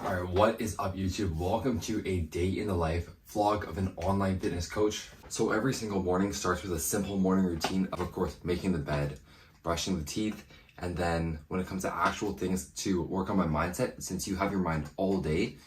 Alright, what is up YouTube? Welcome to a day in the life vlog of an online fitness coach. So every single morning starts with a simple morning routine of course, making the bed, brushing the teeth, and then when it comes to actual things to work on my mindset, since you have your mind all day,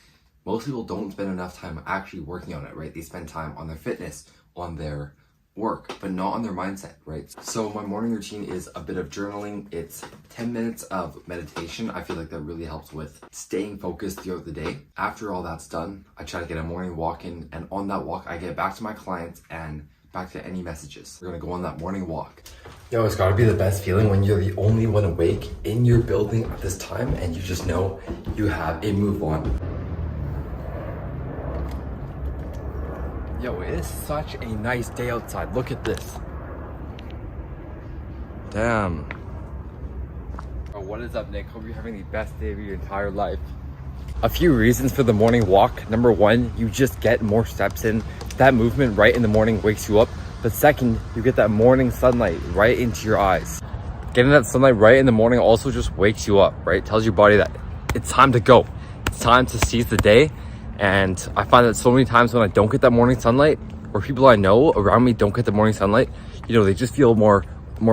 most people don't spend enough time actually working on it, right? They spend time on their fitness, on their work, but not on their mindset, right? So my morning routine is a bit of journaling. It's 10 minutes of meditation. I feel like that really helps with staying focused throughout the day. After all that's done, I try to get a morning walk in, and on that walk, I get back to my clients and back to any messages. We're gonna go on that morning walk. Yo, it's gotta be the best feeling when you're the only one awake in your building at this time and you just know you have a move on. Yo, it is such a nice day outside. Look at this. Damn. Oh, what is up, Nick? Hope you're having the best day of your entire life. A few reasons for the morning walk. Number one, you just get more steps in. That movement right in the morning wakes you up. But second, you get that morning sunlight right into your eyes. Getting that sunlight right in the morning also just wakes you up, right? Tells your body that it's time to go. It's time to seize the day. And I find that so many times when I don't get that morning sunlight, or people I know around me don't get the morning sunlight, you know, they just feel more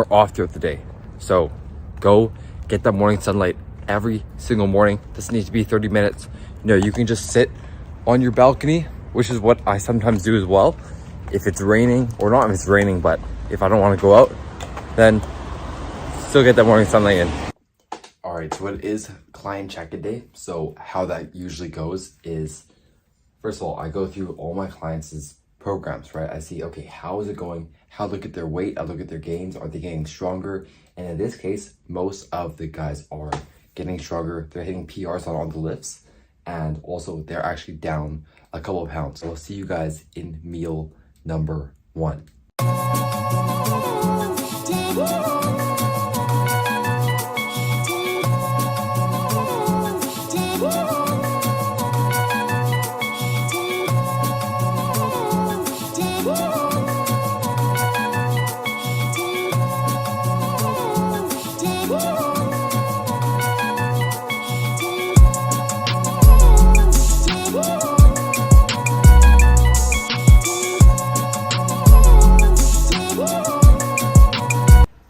off throughout the day. So go get that morning sunlight every single morning. Doesn't need to be 30 minutes. You know, you can just sit on your balcony, which is what I sometimes do as well. If it's raining, or not if it's raining, but if I don't want to go out, then still get that morning sunlight in. All right, so it is client check-in day. So how that usually goes is, first of all, I go through all my clients' programs, right? I see, okay, how is it going? How look at their weight, I look at their gains. Are they getting stronger? And in this case, most of the guys are getting stronger. They're hitting PRs on the lifts. And also they're actually down a couple of pounds. So I'll see you guys in meal number 1.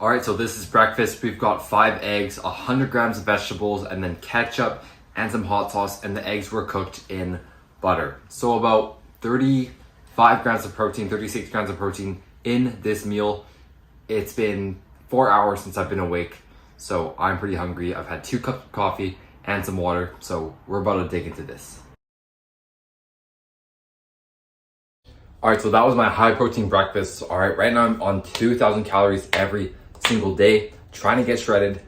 All right, so this is breakfast. We've got 5 eggs, 100 grams of vegetables, and then ketchup and some hot sauce, and the eggs were cooked in butter. So about 35 grams of protein, 36 grams of protein in this meal. It's been 4 hours since I've been awake, so I'm pretty hungry. I've had 2 cups of coffee and some water, so we're about to dig into this. All right, so that was my high protein breakfast. All right, right now I'm on 2,000 calories every single day, trying to get shredded,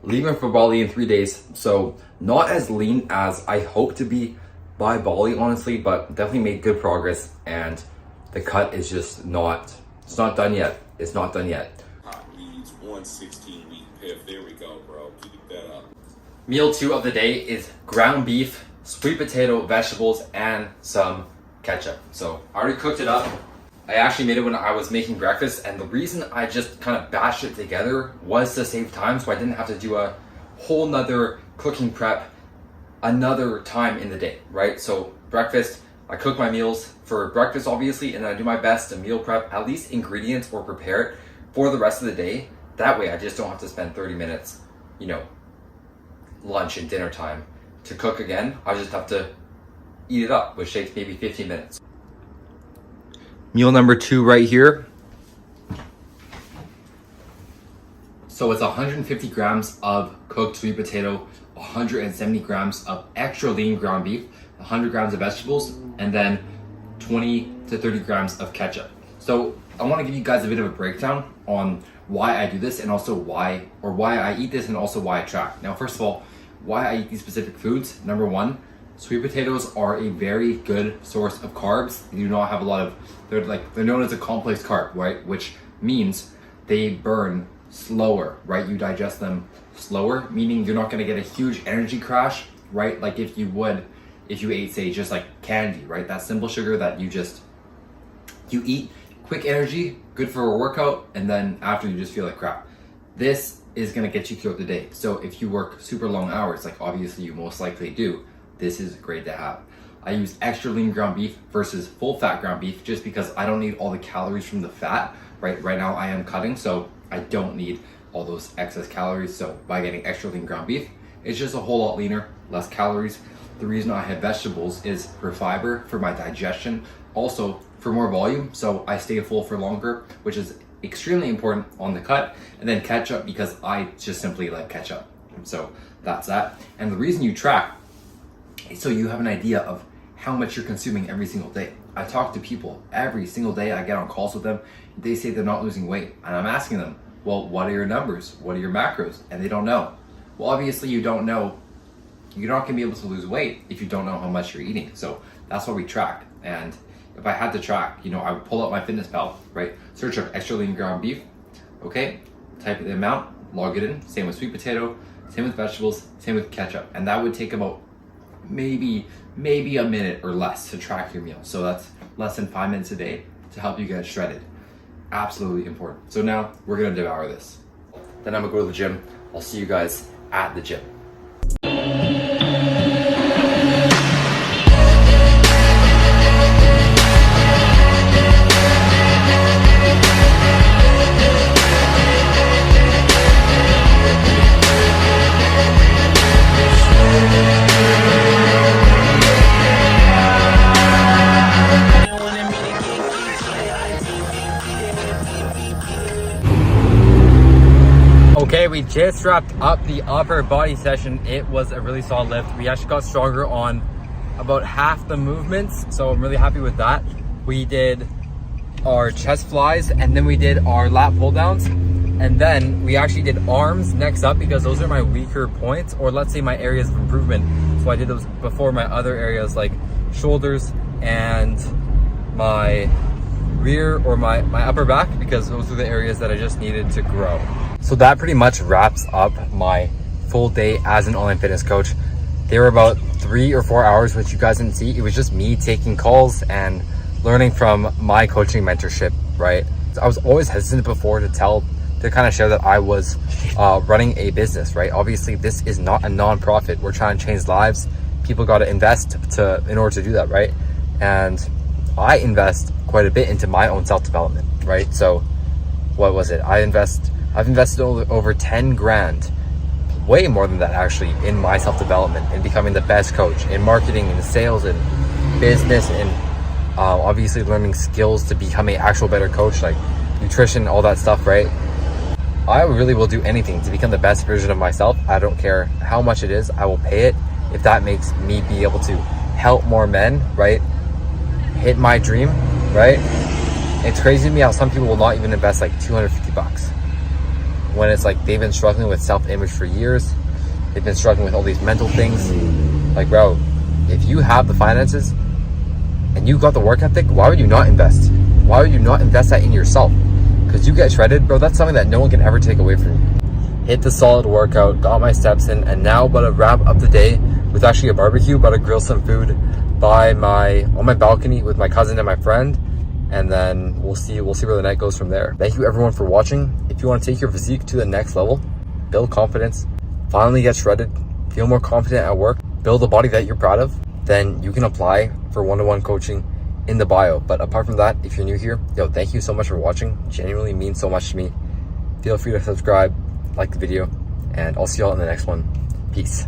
leaving for Bali in 3 days. So not as lean as I hope to be by Bali, honestly, but definitely made good progress. And the cut is just it's not done yet. It's not done yet. Hot needs 116-week PIF. There we go, bro. Keep that up. Meal 2 of the day is ground beef, sweet potato, vegetables, and some ketchup. So I already cooked it up. I actually made it when I was making breakfast, and the reason I just kind of bashed it together was to save time, so I didn't have to do a whole nother cooking prep another time in the day, right? So breakfast, I cook my meals for breakfast obviously, and then I do my best to meal prep at least ingredients or prepare it for the rest of the day. That way I just don't have to spend 30 minutes, you know, lunch and dinner time to cook again. I just have to eat it up, which takes maybe 15 minutes. Meal number 2 right here. So it's 150 grams of cooked sweet potato, 170 grams of extra lean ground beef, 100 grams of vegetables, and then 20 to 30 grams of ketchup. So I want to give you guys a bit of a breakdown on why I do this, and also why I eat this, and also why I track. Now, first of all, why I eat these specific foods. Number 1, sweet potatoes are a very good source of carbs. They do not have a lot of, they're known as a complex carb, right? Which means they burn slower, right? You digest them slower, meaning you're not gonna get a huge energy crash, right? Like if you ate, say, just like candy, right? That simple sugar that you eat, quick energy, good for a workout, and then after you just feel like crap. This is gonna get you throughout the day. So if you work super long hours, like obviously you most likely do, this is great to have. I use extra lean ground beef versus full fat ground beef just because I don't need all the calories from the fat, right? Right now I am cutting, so I don't need all those excess calories. So by getting extra lean ground beef, it's just a whole lot leaner, less calories. The reason I have vegetables is for fiber, for my digestion, also for more volume, so I stay full for longer, which is extremely important on the cut. And then ketchup, because I just simply like ketchup. So that's that. And the reason you track is so you have an idea of how much you're consuming every single day. I talk to people every single day. I get on calls with them. They say they're not losing weight. And I'm asking them, well, what are your numbers? What are your macros? And they don't know. Well, obviously you don't know. You're not gonna be able to lose weight if you don't know how much you're eating. So that's what we track. And if I had to track, I would pull out my fitness pal, right? Search up extra lean ground beef, okay? Type the amount, log it in. Same with sweet potato, same with vegetables, same with ketchup. And that would take about maybe a minute or less to track your meal. So that's less than 5 minutes a day to help you get shredded. Absolutely important. So now we're gonna devour this. Then I'm gonna go to the gym. I'll see you guys at the gym. Okay, we just wrapped up the upper body session. It was a really solid lift. We actually got stronger on about half the movements, so I'm really happy with that. We did our chest flies, and then we did our lat pull downs, and then we actually did arms next up because those are my weaker points, or let's say my areas of improvement. So I did those before my other areas like shoulders and my rear or my upper back, because those are the areas that I just needed to grow. So that pretty much wraps up my full day as an online fitness coach. They were about 3 or 4 hours, which you guys didn't see. It was just me taking calls and learning from my coaching mentorship, right? I was always hesitant before to kind of share that I was running a business, right? Obviously, this is not a non-profit. We're trying to change lives. People got to invest in order to do that, right? And I invest quite a bit into my own self-development, right? So what was it? I've invested over 10 grand, way more than that actually, in my self-development, in becoming the best coach, in marketing, in sales, and business, and obviously learning skills to become an actual better coach, like nutrition, all that stuff, right? I really will do anything to become the best version of myself. I don't care how much it is, I will pay it if that makes me be able to help more men, right? Hit my dream, right? It's crazy to me how some people will not even invest like $250 when it's like they've been struggling with self-image for years. They've been struggling with all these mental things. Like, bro, if you have the finances and you got the work ethic, why would you not invest? Why would you not invest that in yourself? Because you get shredded, bro, that's something that no one can ever take away from you. Hit the solid workout, got my steps in, and now about to wrap up the day with actually a barbecue, about to grill some food on my balcony with my cousin and my friend. And then we'll see where the night goes from there. Thank you everyone for watching. If you want to take your physique to the next level, build confidence, finally get shredded, feel more confident at work, build a body that you're proud of, then you can apply for one-to-one coaching in the bio. But apart from that, if you're new here, thank you so much for watching. Genuinely means so much to me. Feel free to subscribe, like the video, and I'll see y'all in the next one. Peace.